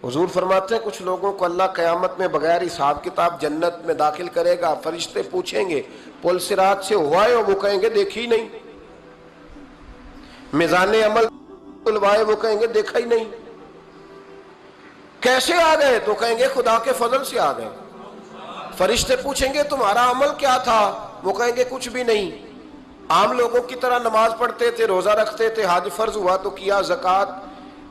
حضور فرماتے ہیں کچھ لوگوں کو اللہ قیامت میں بغیر حساب کتاب جنت میں داخل کرے گا، فرشتے پوچھیں گے پل صراط سے ہوا ہے؟ وہ کہیں گے دیکھی نہیں۔ میزان عمل تلوائے؟ وہ کہیں گے دیکھا ہی نہیں۔ کیسے آ گئے؟ تو کہیں گے خدا کے فضل سے آ گئے۔ فرشتے پوچھیں گے تمہارا عمل کیا تھا؟ وہ کہیں گے کچھ بھی نہیں، عام لوگوں کی طرح نماز پڑھتے تھے، روزہ رکھتے تھے، حج فرض ہوا تو کیا، زکوٰۃ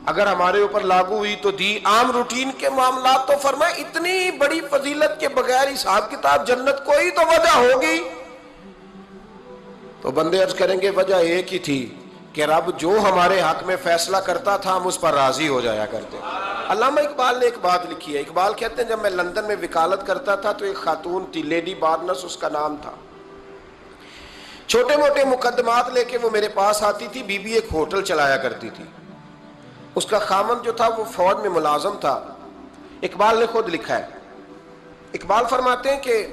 اگر ہمارے اوپر لاگو ہوئی تو دی، عام روٹین کے معاملات۔ تو فرمایا اتنی بڑی فضیلت کے بغیر حساب کتاب جنت، کوئی تو وجہ ہوگی۔ تو بندے عرض کریں گے وجہ ایک ہی تھی کہ رب جو ہمارے حق میں فیصلہ کرتا تھا ہم اس پر راضی ہو جایا کرتے۔ علامہ اقبال نے ایک بات لکھی ہے، اقبال کہتے ہیں جب میں لندن میں وکالت کرتا تھا تو ایک خاتون تھی، لیڈی بارنس اس کا نام تھا، چھوٹے موٹے مقدمات لے کے وہ میرے پاس آتی تھی۔ بی بی ایک ہوٹل چلایا کرتی تھی، اس کا خامند جو تھا وہ فوج میں ملازم تھا۔ اقبال نے خود لکھا ہے، اقبال فرماتے ہیں کہ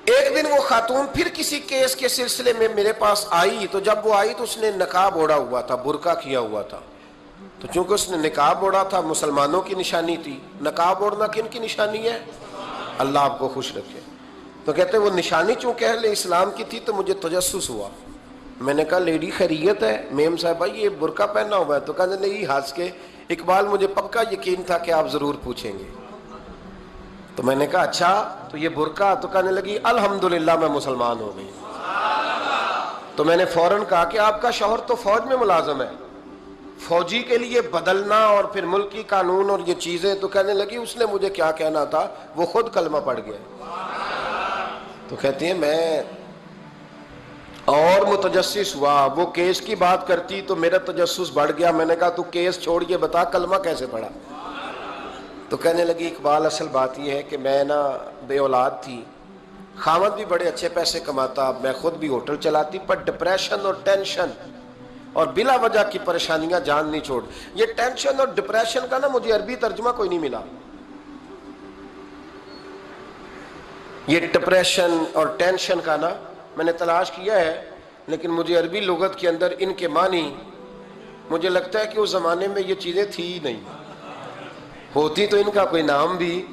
ایک دن وہ خاتون پھر کسی کیس کے سلسلے میں میرے پاس آئی، تو جب وہ آئی تو اس نے نقاب اوڑھا ہوا تھا، برقع کیا ہوا تھا۔ تو چونکہ اس نے نقاب اوڑھا تھا، مسلمانوں کی نشانی تھی۔ نقاب اوڑھنا کن کی نشانی ہے؟ اللہ آپ کو خوش رکھے۔ تو کہتے ہیں وہ نشانی چونکہ اہل اسلام کی تھی تو مجھے تجسس ہوا۔ میں نے کہا لیڈی خیریت ہے؟ میم صاحبہ یہ برقع پہنا ہوا ہے؟ تو کہنے لگی ہنس کے اقبال مجھے پکا یقین تھا کہ آپ ضرور پوچھیں گے۔ تو میں نے کہا اچھا تو یہ برقع؟ تو کہنے لگی الحمدللہ میں مسلمان ہو گئی۔ تو میں نے فوراً کہا کہ آپ کا شوہر تو فوج میں ملازم ہے، فوجی کے لیے بدلنا اور پھر ملکی قانون اور یہ چیزیں۔ تو کہنے لگی اس نے مجھے کیا کہنا تھا، وہ خود کلمہ پڑھ گیا۔ تو کہتی ہیں میں اور متجسس ہوا، وہ کیس کی بات کرتی تو میرا تجسس بڑھ گیا۔ میں نے کہا تو کیس چھوڑ کے بتا کلمہ کیسے پڑھا؟ تو کہنے لگی اقبال اصل بات یہ ہے کہ میں نا بے اولاد تھی، خامد بھی بڑے اچھے پیسے کماتا، میں خود بھی ہوٹل چلاتی، پر ڈپریشن اور ٹینشن اور بلا وجہ کی پریشانیاں جان نہیں چھوڑ۔ یہ ٹینشن اور ڈپریشن کا نا مجھے عربی ترجمہ کوئی نہیں ملا۔ یہ ڈپریشن اور ٹینشن کا نا میں نے تلاش کیا ہے، لیکن مجھے عربی لغت کے اندر ان کے معنی مجھے لگتا ہے کہ اس زمانے میں یہ چیزیں تھی ہی نہیں، ہوتی تو ان کا کوئی نام بھی،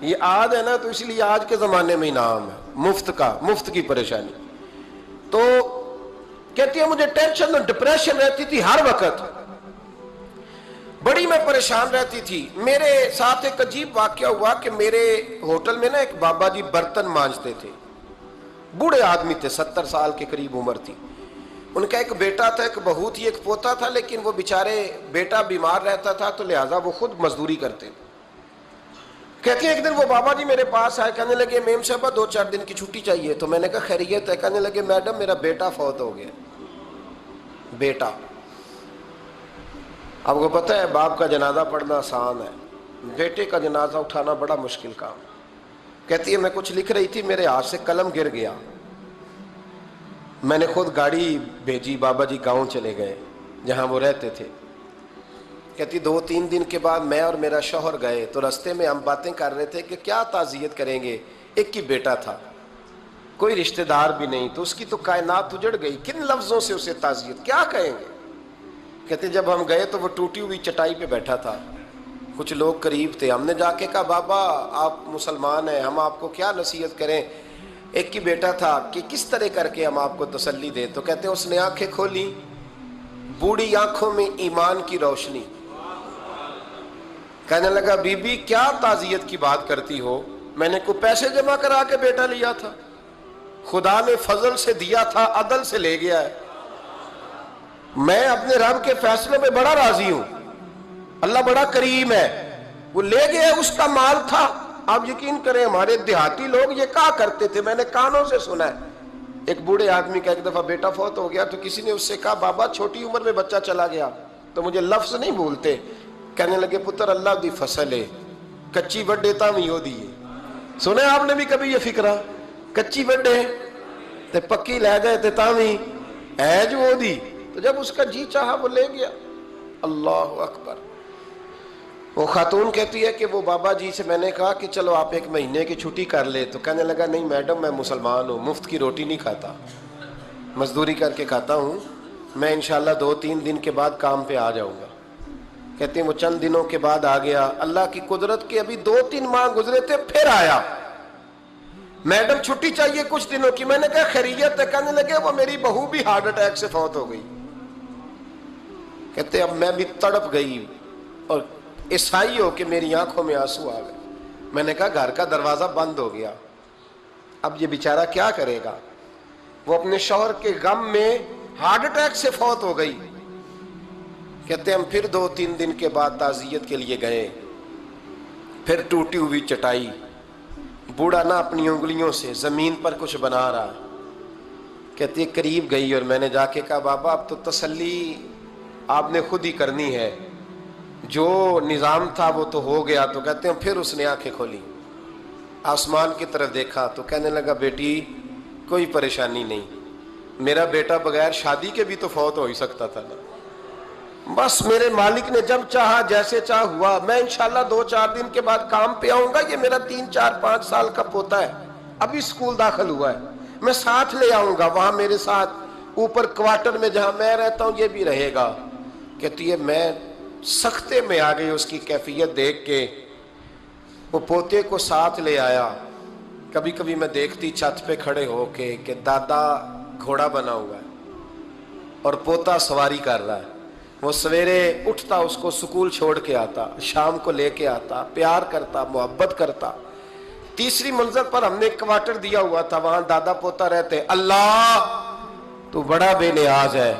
یہ آج ہے نا تو اس لیے آج کے زمانے میں ہی نام ہے مفت کا، مفت کی پریشانی۔ تو کہتی ہے مجھے ٹینشن اور ڈپریشن رہتی تھی ہر وقت، بڑی میں پریشان رہتی تھی۔ میرے ساتھ ایک عجیب واقعہ ہوا کہ میرے ہوٹل میں نا ایک بابا جی برتن مانجتے تھے، بوڑھے آدمی تھے، 70 سال کے قریب عمر تھی۔ ان کا ایک بیٹا تھا، ایک بہو تھی، ایک پوتا تھا، لیکن وہ بیچارے بیٹا بیمار رہتا تھا تو لہٰذا وہ خود مزدوری کرتے۔ کہتے ہیں ایک دن وہ بابا جی میرے پاس آئے، کہنے لگے میم صاحبہ 2-4 دن کی چھٹی چاہیے۔ تو میں نے کہا خیریت ہے؟ کہنے لگے میڈم میرا بیٹا فوت ہو گیا۔ بیٹا، آپ کو پتہ ہے باپ کا جنازہ پڑھنا آسان ہے، بیٹے کا جنازہ اٹھانا بڑا مشکل کام۔ کہتی ہے میں کچھ لکھ رہی تھی، میرے ہاتھ سے قلم گر گیا، میں نے خود گاڑی بھیجی، بابا جی گاؤں چلے گئے جہاں وہ رہتے تھے۔ کہتی 2-3 دن کے بعد میں اور میرا شوہر گئے تو رستے میں ہم باتیں کر رہے تھے کہ کیا تعزیت کریں گے، ایک ہی بیٹا تھا، کوئی رشتہ دار بھی نہیں، تو اس کی تو کائنات اجڑ گئی، کن لفظوں سے اسے تعزیت کیا کہیں گے۔ کہتے جب ہم گئے تو وہ ٹوٹی ہوئی چٹائی پہ بیٹھا تھا، کچھ لوگ قریب تھے، ہم نے جا کے کہا بابا آپ مسلمان ہیں، ہم آپ کو کیا نصیحت کریں، ایک ہی بیٹا تھا، کہ کس طرح کر کے ہم آپ کو تسلی دیں۔ تو کہتے ہیں اس نے آنکھیں کھولی، بوڑھی آنکھوں میں ایمان کی روشنی، کہنے لگا بی بی کیا تعزیت کی بات کرتی ہو، میں نے کوئی پیسے جمع کرا کے بیٹا لیا تھا، خدا نے فضل سے دیا تھا، عدل سے لے گیا ہے، میں اپنے رب کے فیصلوں میں بڑا راضی ہوں، اللہ بڑا کریم ہے، وہ لے گیا، اس کا مال تھا۔ آپ یقین کریں ہمارے دیہاتی لوگ یہ کہا کرتے تھے، میں نے کانوں سے سنا ہے، ایک بوڑھے آدمی کا ایک دفعہ بیٹا فوت ہو گیا تو کسی نے اس سے کہا بابا چھوٹی عمر میں بچہ چلا گیا، تو مجھے لفظ نہیں بھولتے، کہنے لگے پتر اللہ دی فصل ہے، کچی وڈے تاویں ہو دی ہے۔ سنے آپ نے بھی کبھی یہ فکرہ، کچی وڈے تے پکی لے گئے تے تاویں ہے جو ہو دی، تو جب اس کا جی چاہا وہ لے گیا۔ اللہ اکبر۔ وہ خاتون کہتی ہے کہ وہ بابا جی سے میں نے کہا کہ چلو آپ 1 مہینے کی چھٹی کر لے، تو کہنے لگا نہیں میڈم میں مسلمان ہوں، مفت کی روٹی نہیں کھاتا، مزدوری کر کے کھاتا ہوں، میں انشاءاللہ 2-3 دن کے بعد کام پہ آ جاؤں گا۔ کہتے ہیں وہ چند دنوں کے بعد آ گیا، اللہ کی قدرت کے ابھی 2-3 ماہ گزرے تھے، پھر آیا، میڈم چھٹی چاہیے کچھ دنوں کی۔ میں نے کہا خیریت ہے؟ کہنے لگے وہ میری بہو بھی ہارٹ اٹیک سے فوت ہو گئی۔ کہتے اب میں بھی تڑپ گئی اور عیسائی ہو کہ میری آنکھوں میں آنسو آ گئے۔ میں نے کہا گھر کا دروازہ بند ہو گیا، اب یہ بیچارہ کیا کرے گا؟ وہ اپنے شوہر کے غم میں ہارٹ اٹیک سے فوت ہو گئی۔ کہتے ہم پھر 2-3 دن کے بعد تعزیت کے لیے گئے، پھر ٹوٹی ہوئی چٹائی، بوڑھا نہ اپنی انگلیوں سے زمین پر کچھ بنا رہا۔ کہتی قریب گئی اور میں نے جا کے کہا بابا اب تو تسلی آپ نے خود ہی کرنی ہے، جو نظام تھا وہ تو ہو گیا۔ تو کہتے ہیں پھر اس نے آنکھیں کھولی، آسمان کی طرف دیکھا تو کہنے لگا بیٹی کوئی پریشانی نہیں، میرا بیٹا بغیر شادی کے بھی تو فوت ہو ہی سکتا تھا نا، بس میرے مالک نے جب چاہا جیسے چاہ ہوا، میں انشاءاللہ 2-4 دن کے بعد کام پہ آؤں گا۔ یہ میرا 3-4-5 سال کا پوتا ہے، ابھی اسکول داخل ہوا ہے، میں ساتھ لے آؤں گا، وہاں میرے ساتھ اوپر کوارٹر میں جہاں میں رہتا ہوں یہ بھی رہے گا۔ کہتی ہے میں سختے میں آ گئی اس کی کیفیت دیکھ کے، وہ پوتے کو ساتھ لے آیا۔ کبھی کبھی میں دیکھتی چھت پہ کھڑے ہو کے کہ دادا گھوڑا بنا ہوا ہے اور پوتا سواری کر رہا ہے، وہ سویرے اٹھتا اس کو سکول چھوڑ کے آتا، شام کو لے کے آتا، پیار کرتا، محبت کرتا۔ تیسری منزل پر ہم نے کوارٹر دیا ہوا تھا، وہاں دادا پوتا رہتے۔ اللہ تو بڑا بے نیاز ہے۔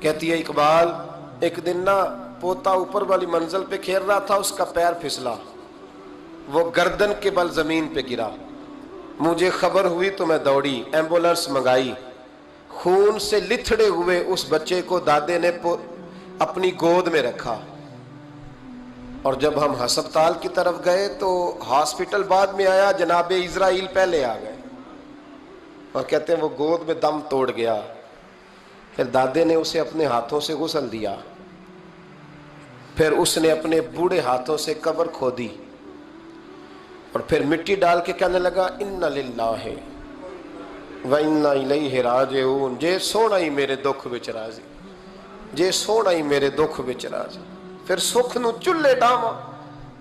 کہتی ہے اقبال ایک دن نا پوتا اوپر والی منزل پہ کھیل رہا تھا، اس کا پیر پھسلا، وہ گردن کے بل زمین پہ گرا، مجھے خبر ہوئی تو میں دوڑی، ایمبولینس منگائی، خون سے لتھڑے ہوئے اس بچے کو دادے نے اپنی گود میں رکھا، اور جب ہم ہسپتال کی طرف گئے تو ہاسپٹل بعد میں آیا، جناب اسرائیل پہلے آ گئے اور کہتے ہیں وہ گود میں دم توڑ گیا۔ پھر دادے نے اسے اپنے ہاتھوں سے غسل دیا، پھر اس نے اپنے بوڑھے ہاتھوں سے قبر کھودی اور پھر مٹی ڈال کے کہنے لگا اِنَّ لِلَّهِ وَإِنَّا إِلَيْهِ رَاجِعُونَ، جے سونا ہی میرے دکھ وچ راضی، جے سونا ہی میرے دکھ وچ راضی۔ پھر سکھ نو چلے ڈاما۔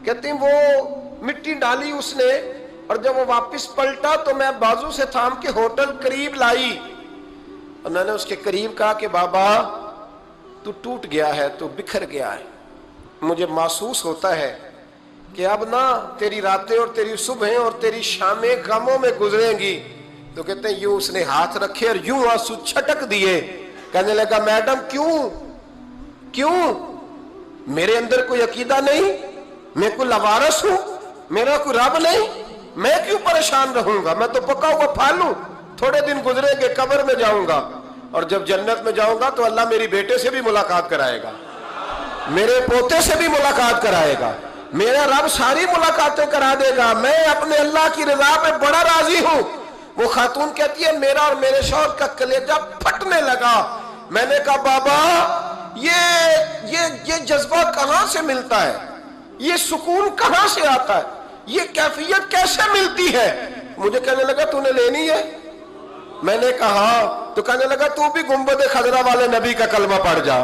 کہتے ہیں وہ مٹی ڈالی اس نے، اور جب وہ واپس پلٹا تو میں بازو سے تھام کے ہوٹل قریب لائی اور میں نے اس کے قریب کہا کہ بابا تو ٹوٹ گیا ہے، تو بکھر گیا ہے، مجھے محسوس ہوتا ہے کہ اب نہ تیری راتیں اور تیری صبحیں اور تیری شامیں غموں میں گزریں گی۔ تو کہتے ہیں یوں اس نے ہاتھ رکھے اور یوں آنسو چھٹک دیے۔ کہنے لگا میڈم کیوں میرے اندر کوئی عقیدہ نہیں، میں کوئی لوارث ہوں، میرا کوئی رب نہیں، میں کیوں پریشان رہوں گا؟ میں تو پکا ہوا پھل ہوں، تھوڑے دن گزریں گے قبر میں جاؤں گا، اور جب جنت میں جاؤں گا تو اللہ میری بیٹے سے بھی ملاقات کرائے گا، میرے پوتے سے بھی ملاقات کرائے گا، میرا رب ساری ملاقاتیں کرا دے گا، میں اپنے اللہ کی رضا پہ بڑا راضی ہوں۔ وہ خاتون کہتی ہے میرا اور میرے شوہر کا کلیجہ پھٹنے لگا۔ میں نے کہا بابا یہ جذبہ کہاں سے ملتا ہے، یہ سکون کہاں سے آتا ہے، یہ کیفیت کیسے ملتی ہے؟ مجھے کہنے لگا تو نے لینی ہے؟ میں نے کہا، تو کہنے لگا تو بھی گنبد خضرا والے نبی کا کلمہ پڑھ جا،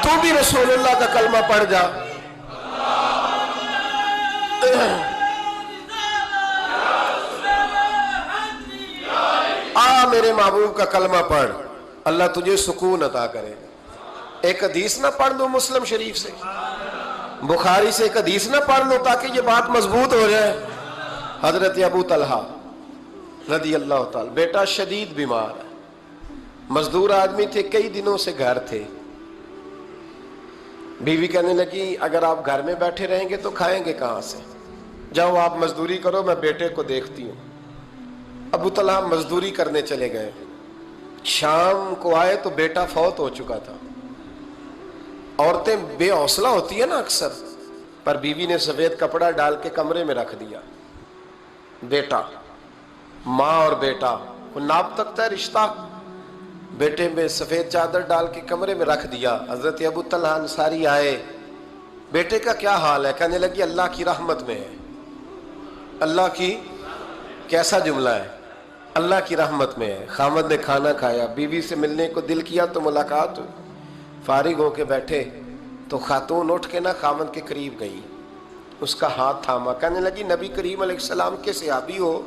تو بھی رسول اللہ کا کلمہ پڑھ جا۔ میرے محبوب کا کلمہ پڑھ، اللہ تجھے سکون عطا کرے۔ ایک حدیث نہ پڑھ لوں مسلم شریف سے، بخاری سے ایک حدیث نہ پڑھ لوں تاکہ یہ بات مضبوط ہو جائے۔ حضرت ابو طلحہ رضی اللہ تعالی، بیٹا شدید بیمار ہے، مزدور آدمی تھے، کئی دنوں سے گھر تھے۔ بیوی کہنے لگی اگر آپ گھر میں بیٹھے رہیں گے تو کھائیں گے کہاں سے، جاؤ آپ مزدوری کرو، میں بیٹے کو دیکھتی ہوں۔ ابو طلحہ مزدوری کرنے چلے گئے، شام کو آئے تو بیٹا فوت ہو چکا تھا۔ عورتیں بے حوصلہ ہوتی ہیں نا اکثر، پر بیوی نے سفید کپڑا ڈال کے کمرے میں رکھ دیا۔ بیٹا، ماں اور بیٹا کو ناپ تکتا ہے رشتہ، بیٹے میں سفید چادر ڈال کے کمرے میں رکھ دیا۔ حضرت ابو طلحہ انصاری آئے، بیٹے کا کیا حال ہے؟ کہنے لگی اللہ کی رحمت میں ہے۔ اللہ کی، کیسا جملہ ہے، اللہ کی رحمت میں ہے۔ خامد نے کھانا کھایا، بیوی سے ملنے کو دل کیا تو ملاقات ہوئی، فارغ ہو کے بیٹھے تو خاتون اٹھ کے نا خاوند کے قریب گئی، اس کا ہاتھ تھاما، کہنے لگی نبی کریم علیہ السلام کے صحابی ہو،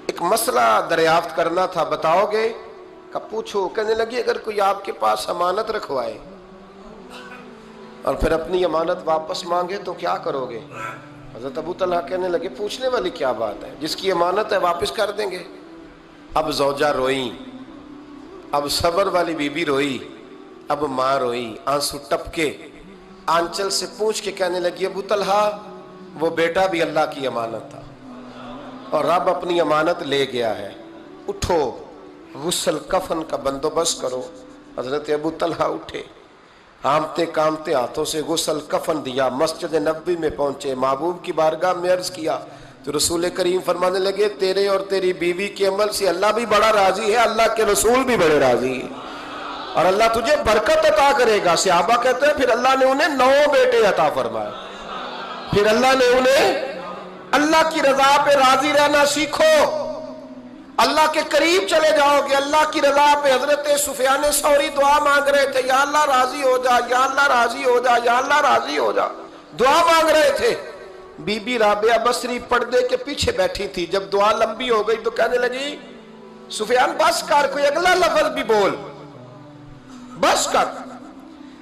ایک مسئلہ دریافت کرنا تھا، بتاؤ گے؟ کہ پوچھو۔ کہنے لگی اگر کوئی آپ کے پاس امانت رکھوائے اور پھر اپنی امانت واپس مانگے تو کیا کرو گے؟ حضرت ابو طلحہ کہنے لگے پوچھنے والی کیا بات ہے، جس کی امانت ہے واپس کر دیں گے۔ اب زوجہ روئی، اب صبر والی بی بی روئی، اب ماں روئی، آنسو ٹپکے، آنچل سے پوچھ کے کہنے لگی ابو طلحہ وہ بیٹا بھی اللہ کی امانت تھا اور رب اپنی امانت لے گیا ہے، اٹھو غسل کفن کا بندوبست کرو۔ حضرت ابو طلحہ اٹھے، ہامتے کامتے ہاتھوں سے غسل کفن دیا، مسجد نبوی میں پہنچے، محبوب کی بارگاہ میں عرض کیا تو رسول کریم فرمانے لگے تیرے اور تیری بیوی کے عمل سے اللہ بھی بڑا راضی ہے، اللہ کے رسول بھی بڑے راضی ہیں اور اللہ تجھے برکت عطا کرے گا۔ صحابہ کہتے ہیں پھر اللہ نے انہیں 9 بیٹے عطا فرمائے، پھر اللہ نے انہیں اللہ کی رضا پہ راضی رہنا سیکھو، اللہ کے قریب چلے جاؤ گے اللہ کی رضا پہ۔ حضرت سفیان ثوری دعا مانگ رہے تھے، یا اللہ راضی ہو جا، یا اللہ راضی ہو جا، یا اللہ راضی ہو جا، دعا مانگ رہے تھے۔ بی بی رابعہ بصری پردے کے پیچھے بیٹھی تھی، جب دعا لمبی ہو گئی تو کہنے لگی سفیان بس کر، کوئی اگلا لفظ بھی بول، بس کر۔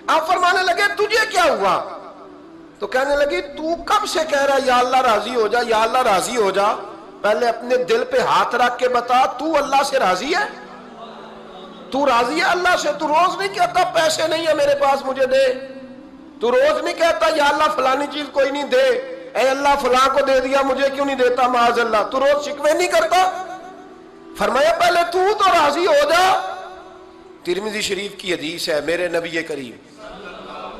آپ فرمانے لگے تجھے کیا ہوا؟ تو کہنے لگی تو کب سے کہہ رہا یا اللہ راضی ہو جا، یا اللہ راضی ہو جا، پہلے اپنے دل پہ ہاتھ رکھ کے بتا تو اللہ سے راضی ہے؟ تو راضی ہے اللہ سے؟ تو روز نہیں کہتا پیسے نہیں ہے میرے پاس مجھے دے، تو روز نہیں کہتا یا اللہ فلانی چیز کوئی نہیں دے، اے اللہ فلاں کو دے دیا مجھے کیوں نہیں دیتا معاذ اللہ، تو روز شکوے نہیں کرتا؟ فرمایا پہلے تو راضی ہو جا۔ ترمذی شریف کی حدیث ہے، میرے نبی کریم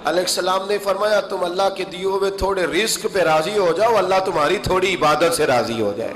علیہ السلام نے فرمایا تم اللہ کے دیے ہوئے تھوڑے رزق پہ راضی ہو جاؤ، اللہ تمہاری تھوڑی عبادت سے راضی ہو جائے۔